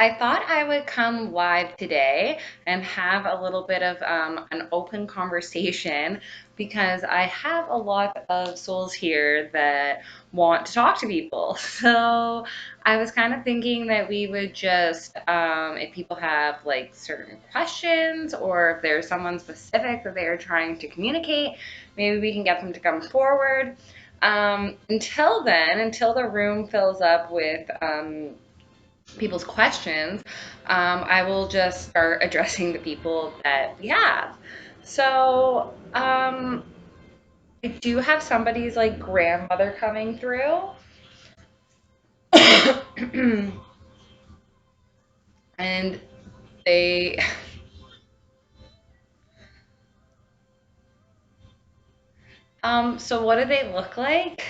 I thought I would come live today and have a little bit of an open conversation because I have a lot of souls here that want to talk to people. So I was kind of thinking that we would just, if people have like certain questions or if there's someone specific that they are trying to communicate, maybe we can get them to come forward. Until then, until the room fills up with people's questions, I will just start addressing the people that we have. So, I do have somebody's like grandmother coming through. And they, so what do they look like?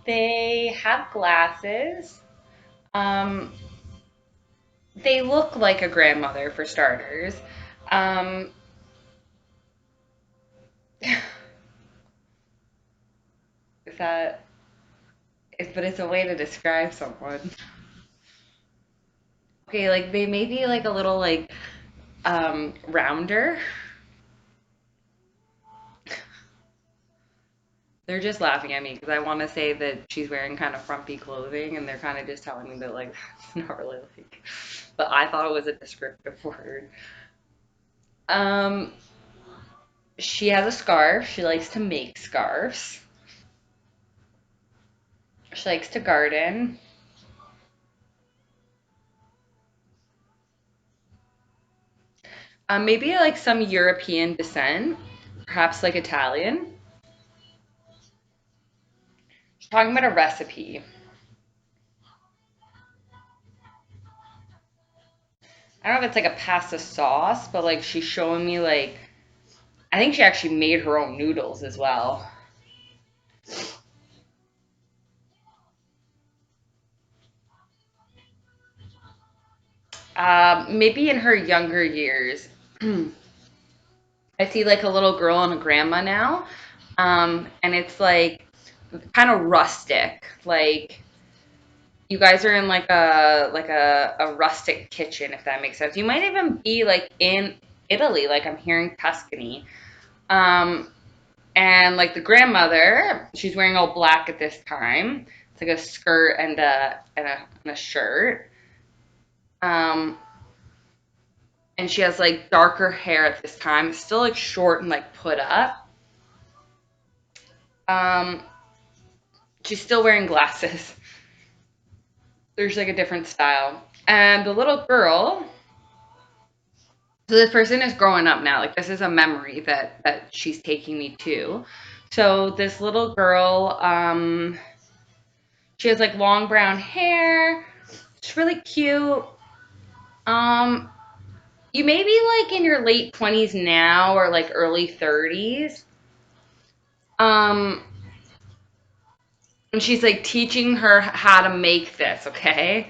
They have glasses. Um, they look like a grandmother for starters. Um, is that, but it's a way to describe someone. Okay, like they may be like a little like rounder. They're just laughing at me because I want to say that she's wearing kind of frumpy clothing, and they're kind of just telling me that like that's not really like. But I thought it was a descriptive word. Um, she has a scarf. She likes to make scarves. She likes to garden. Maybe like some European descent, perhaps like Italian. She's talking about a recipe. I don't know if it's like a pasta sauce, but like she's showing me like I think she actually made her own noodles as well. Maybe in her younger years. I see like a little girl and a grandma now. And it's like kind of rustic. Like you guys are in like a rustic kitchen, if that makes sense. You might even be like in Italy, like I'm hearing Tuscany. Um, and like the grandmother, she's wearing all black at this time. It's like a skirt and a shirt. Um, and she has like darker hair at this time. It's still like short and like put up. Um, she's still wearing glasses. There's like a different style. And the little girl, so this person is growing up now. Like this is a memory that she's taking me to. So this little girl, she has like long brown hair. It's really cute. Um, you may be like in your late 20s now or like early 30s. Um, and she's like teaching her how to make this, okay?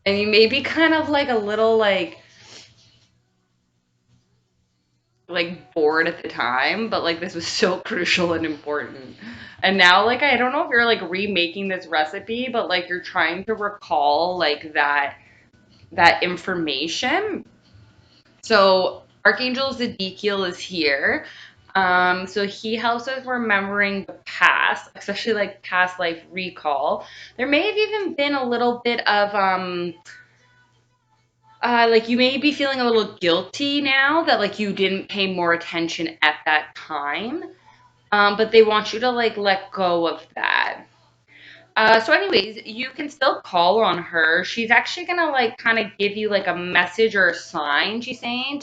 And you may be kind of like a little like bored at the time, but like this was so crucial and important. And now like I don't know if you're like remaking this recipe, but like you're trying to recall like that information. So Archangel Ezekiel is here. So he helps us remembering the past, especially like past life recall. There may have even been a little bit of like you may be feeling a little guilty now that like you didn't pay more attention at that time. But they want you to like let go of that. So anyways, you can still call on her. She's actually gonna like kind of give you like a message or a sign, she's saying,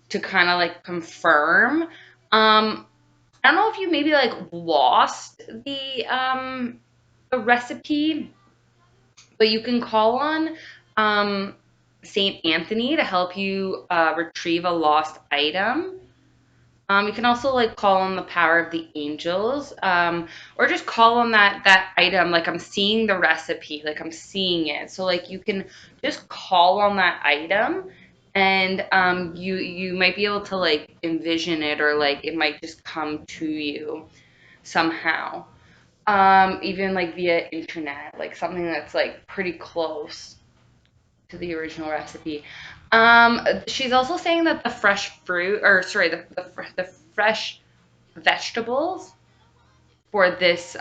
to kind of like confirm. I don't know if you maybe like lost the recipe, but you can call on Saint Anthony to help you retrieve a lost item. You can also like call on the power of the angels, or just call on that item. Like I'm seeing the recipe, like I'm seeing it. So like you can just call on that item, and you might be able to like envision it, or like it might just come to you somehow. even like via internet, like something that's like pretty close to the original recipe. She's also saying that the fresh fruit, or sorry, the fresh vegetables for this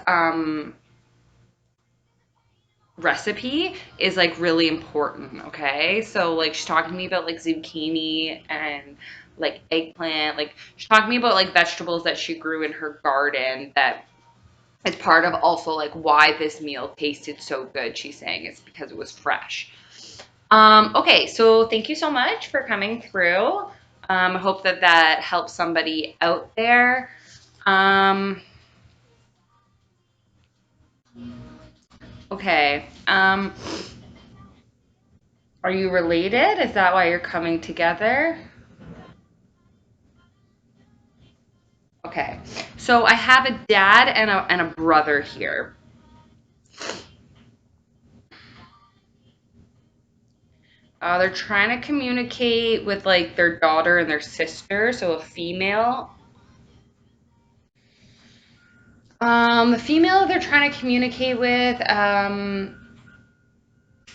recipe is like really important. Okay, so like she's talking to me about like zucchini and like eggplant. Like she's talking to me about like vegetables that she grew in her garden that is part of also like why this meal tasted so good. She's saying it's because it was fresh. Okay, so thank you so much for coming through. I hope that that helps somebody out there. Um, okay. Are you related? Is that why you're coming together? Okay. So I have a dad and a brother here. They're trying to communicate with like their daughter and their sister, so a female. The female they're trying to communicate with,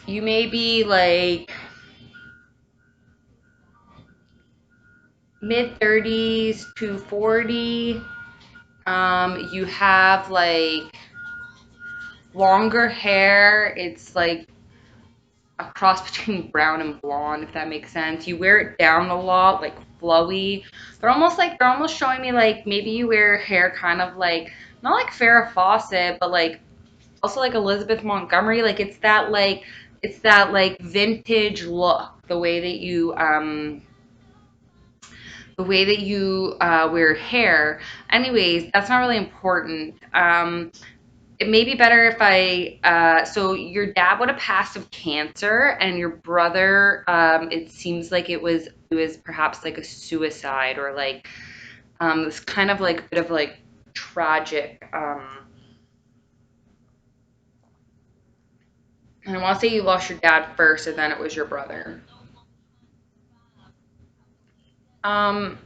you may be like mid 30s to 40. You have like longer hair. It's like a cross between brown and blonde, if that makes sense. You wear it down a lot, like flowy. They're almost showing me like maybe you wear hair kind of like not like Farrah Fawcett, but like also like Elizabeth Montgomery. Like it's that like vintage look. The way that you wear hair. Anyways, that's not really important. It may be better if so your dad would have passed of cancer, and your brother, it seems like it was perhaps like a suicide or like this kind of like bit of like tragic. And I want to say you lost your dad first, and then it was your brother. Um,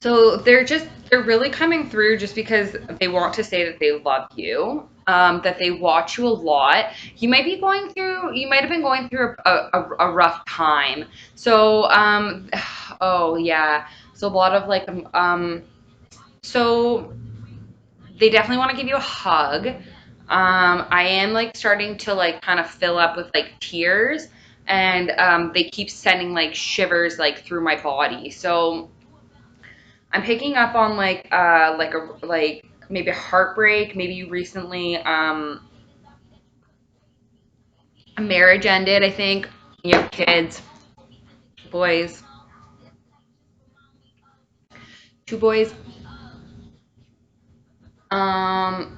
So they're really coming through just because they want to say that they love you, that they watch you a lot. You might have been going through a rough time. So, oh yeah. So a lot of like, so they definitely want to give you a hug. I am like starting to like kind of fill up with like tears, and they keep sending like shivers like through my body. So I'm picking up on like maybe a heartbreak. Maybe you recently a marriage ended, I think. You have kids, boys, two boys. Um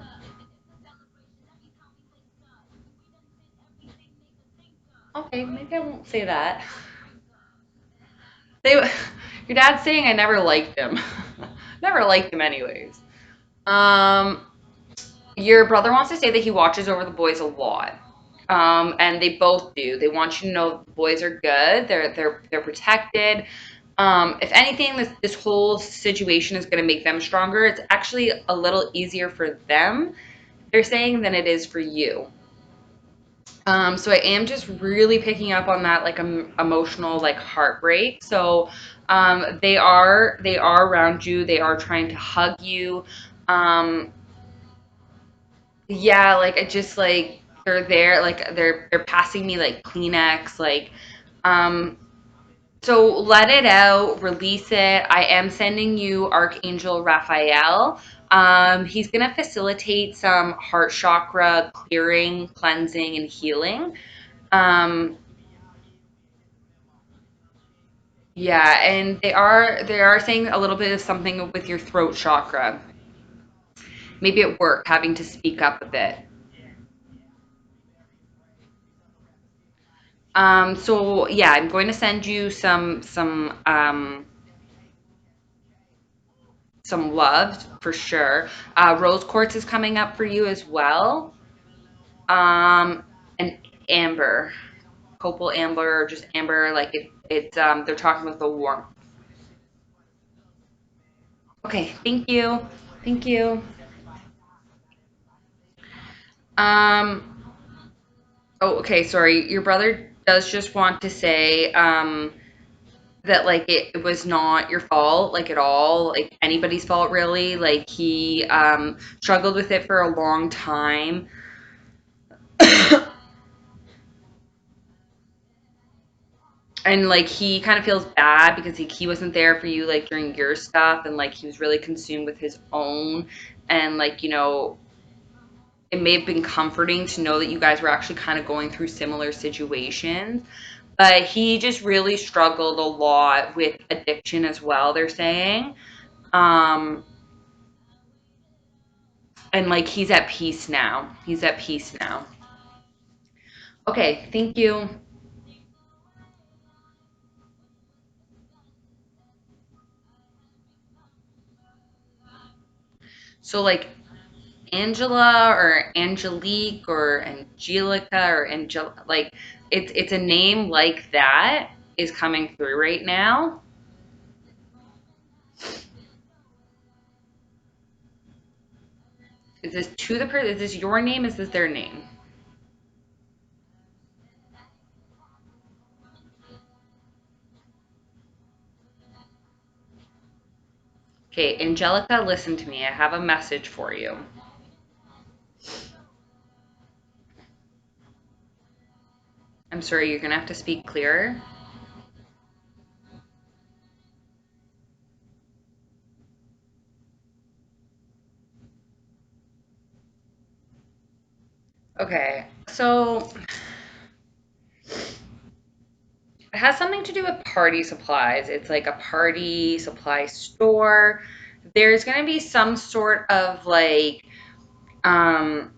okay, maybe I won't say that. They your dad's saying I never liked him. Never liked him anyways. Um your brother wants to say that he watches over the boys a lot. And they both do. They want you to know the boys are good. They're protected. If anything, this whole situation is going to make them stronger. It's actually a little easier for them, they're saying, than it is for you. So I am just really picking up on that like emotional like heartbreak. So they are around you. They are trying to hug you. Um, yeah, like I just like they're there. Like they're passing me like Kleenex. Um, So let it out, release it. I am sending you Archangel Raphael. He's going to facilitate some heart chakra clearing, cleansing, and healing. Um, yeah, and they are saying a little bit of something with your throat chakra. Maybe at work, having to speak up a bit. So yeah, I'm going to send you some love for sure. Rose quartz is coming up for you as well. And amber, copal amber, or just amber. Like they're talking about the warmth. Okay, thank you. Thank you. Um, oh, okay, sorry. Your brother does just want to say that like it was not your fault like at all, like anybody's fault really. Like he struggled with it for a long time. And like he kind of feels bad because he wasn't there for you like during your stuff, and like he was really consumed with his own. And like, it may have been comforting to know that you guys were actually kind of going through similar situations, but he just really struggled a lot with addiction as well, they're saying. um and like he's at peace now, he's at peace now. Okay, thank you. So like Angela or Angelique or Angelica or Angel, like it's a name like that is coming through right now. Is this to the person? Is this your name? Is this their name? Okay, Angelica, listen to me. I have a message for you. I'm sorry, you're gonna have to speak clearer. Okay, so it has something to do with party supplies. It's like a party supply store. There's gonna be some sort of um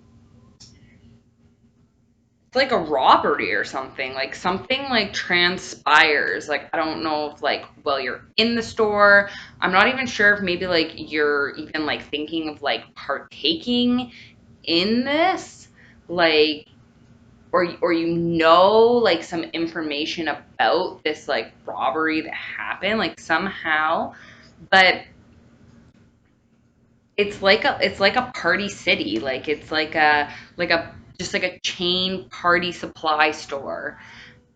it's like a robbery or something. Like something like transpires. Like I don't know if like while you're in the store, I'm not even sure if maybe like you're even like thinking of like partaking in this. Like or like some information about this like robbery that happened like somehow, but it's like a party city, like it's like a just like a chain party supply store,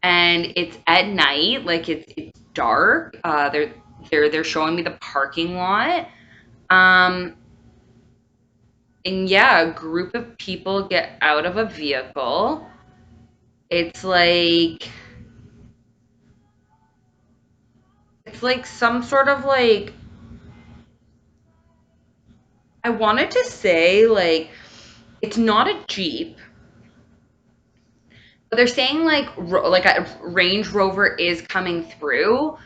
and it's at night, like it's dark. They're showing me the parking lot. um and yeah, a group of people get out of a vehicle. It's like some sort of like, I wanted to say like it's not a Jeep, but they're saying like like a Range Rover is coming through,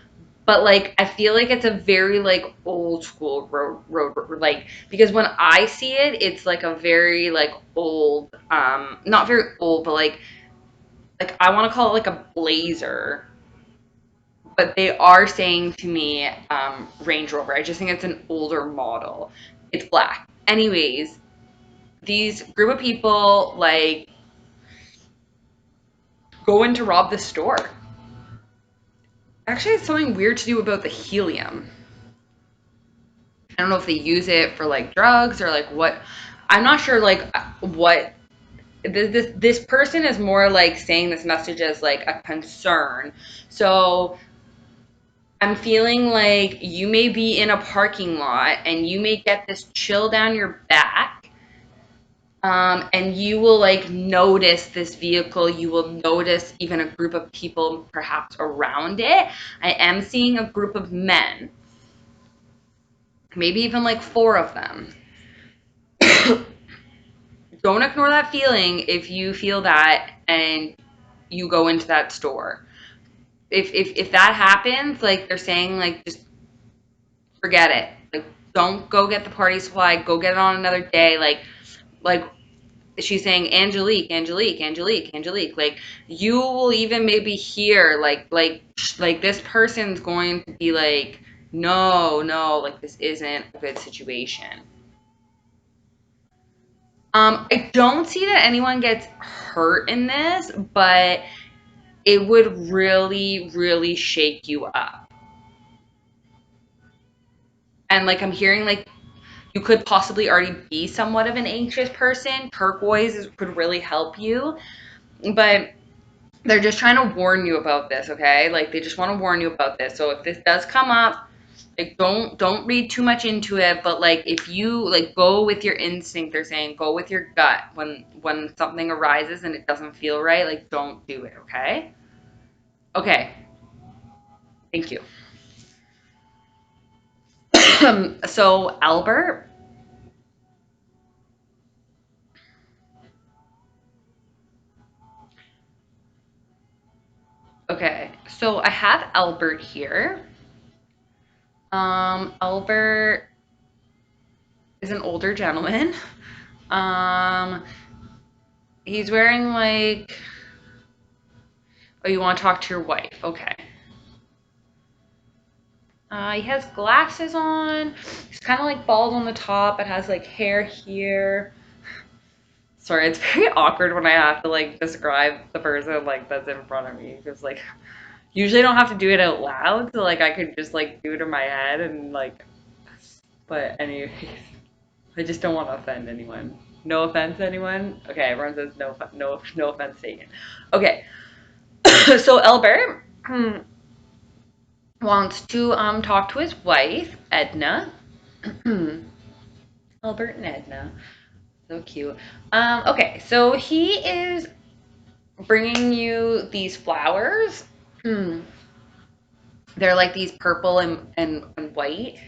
but like I feel like it's a very like old school road, like because when I see it, it's like a very like old, not very old, but like I want to call it like a Blazer, but they are saying to me Range Rover. I just think it's an older model. It's black. Anyways, these group of people like go in to rob the store. Actually, it's something weird to do about the helium. I don't know if they use it for like drugs or like what. I'm not sure like what this person is more like saying this message as like a concern. So I'm feeling like you may be in a parking lot and you may get this chill down your back. And you will like notice this vehicle. You will notice even a group of people perhaps around it. I am seeing a group of men, maybe even like four of them. Don't ignore that feeling if you feel that and you go into that store. If that happens, like they're saying, like just forget it. Like don't go get the party supply. Go get it on another day. Like she's saying, Angelique, Angelique, Angelique, Angelique. Like you will even maybe hear like this person's going to be like, no, no, like this isn't a good situation. I don't see that anyone gets hurt in this, but it would really, really shake you up. And like I'm hearing like you could possibly already be somewhat of an anxious person. Could really help you, but they're just trying to warn you about this, okay? Like they just want to warn you about this. So if this does come up, like don't read too much into it, but like if you like go with your instinct, they're saying go with your gut when something arises and it doesn't feel right, like don't do it, okay? Okay. Thank you. So Albert, okay. So I have Albert here. Albert is an older gentleman. Um, he's wearing like, oh, you want to talk to your wife? Okay. He has glasses on. He's kind of like bald on the top. It has like hair here. Sorry, it's very awkward when I have to like describe the person like that's in front of me because like usually I don't have to do it out loud, so like I could just like do it in my head and like. But anyways, I just don't want to offend anyone. No offense, anyone. Okay, everyone says no offense taken. Okay, so Albert wants to talk to his wife Edna. Albert and Edna, so cute. Okay, so he is bringing you these flowers. They're like these purple and white.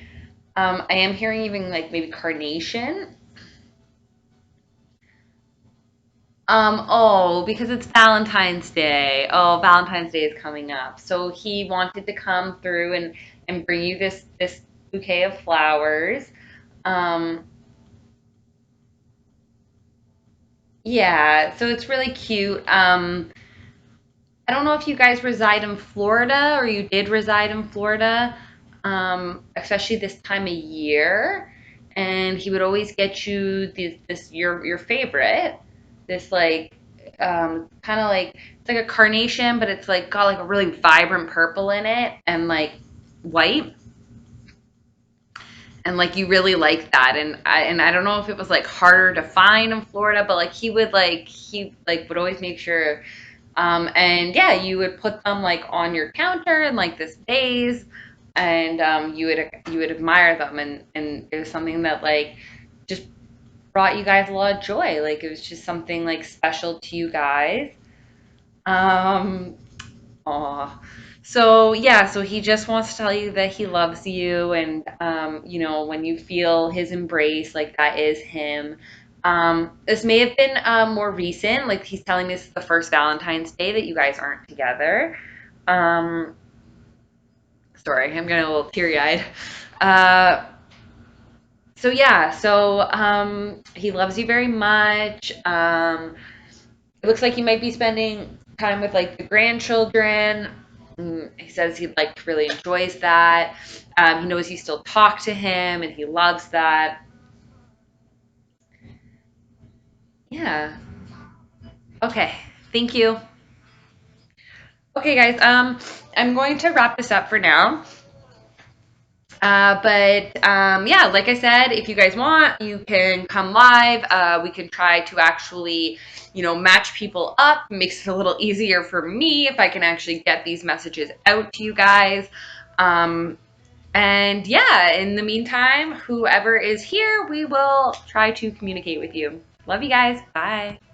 I am hearing even like maybe carnation. Oh, because it's Valentine's Day. Oh, Valentine's Day is coming up. So he wanted to come through and bring you this bouquet of flowers. Um, yeah, so it's really cute. I don't know if you guys reside in Florida or you did reside in Florida, especially this time of year. And he would always get you this your favorite, this like kind of like it's like a carnation, but it's like got like a really vibrant purple in it and like white. And like you really like that, and I don't know if it was like harder to find in Florida, but like he like would always make sure and yeah, you would put them like on your counter in like this vase, and you would admire them, and it was something that like just brought you guys a lot of joy. Like it was just something like special to you guys. Um, aw. So yeah, so he just wants to tell you that he loves you, and you know, when you feel his embrace, like that is him. This may have been more recent, like he's telling me this is the first Valentine's Day that you guys aren't together. Um, Sorry, I'm getting a little teary-eyed. Uh, so yeah, so he loves you very much. It looks like he might be spending time with like the grandchildren. He says he like really enjoys that. He knows you still talk to him and he loves that. Yeah. Okay. Thank you. Okay, guys. I'm going to wrap this up for now. But yeah, like I said, if you guys want, you can come live. We can try to actually, you know, match people up. Makes it a little easier for me if I can actually get these messages out to you guys. Um, and yeah, in the meantime, whoever is here, we will try to communicate with you. Love you guys. Bye.